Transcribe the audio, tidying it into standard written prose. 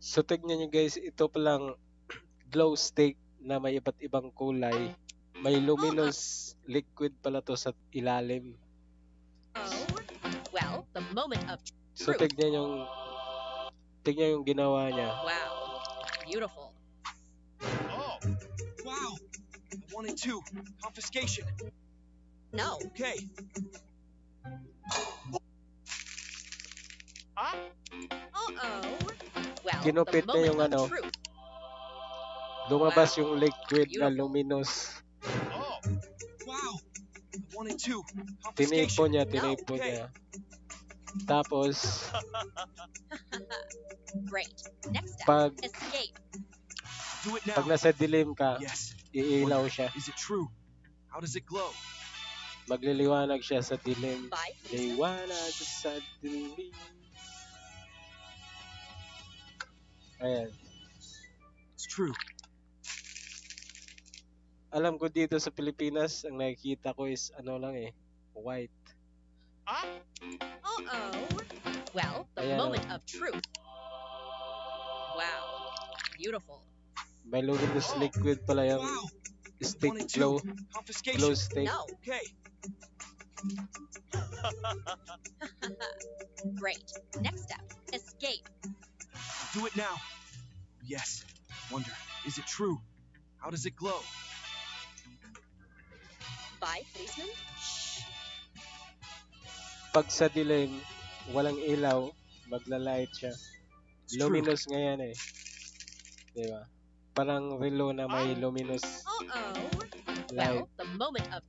So tignan nyo guys, ito palang glow stick na may iba't ibang kulay. May luminous liquid pala to sa ilalim. Well, the moment of So truth. tignan yung ginawa niya. Wow. Beautiful. Oh, wow. I wanted to. Confiscation. No. Okay. Huh? Uh-oh. Well, Ginupit the niya yung moment ano, of truth. lumabas yung liquid na Beautiful. luminous. Oh, wow. I wanted to. Tinipo Confiscation. niya. Tapos, Great. Next step. pag, Escape. Do it now. pag nasa dilim ka, Yes. iilaw siya. Is it true? How does it glow? Magliliwanag siya sa dilim. Bye. Liwanag sa dilim. Ayan. It's true. Alam ko dito sa Pilipinas, ang nakikita ko is ano lang white. Uh-oh. Well, the Ayan, moment of truth. Wow. Beautiful. May luminous liquid pala yung Wow. stick Wanted glow, to. Confiscation. glow stick. No. Okay. Great. Next step. Escape. Do it now. Yes. Wonder, is it true? How does it glow? Bye, policeman. Pag sa dilim, walang ilaw, maglalight siya. It's true. Luminous nga yan Diba? Parang relo na may luminous Uh-oh. light. Well, the moment of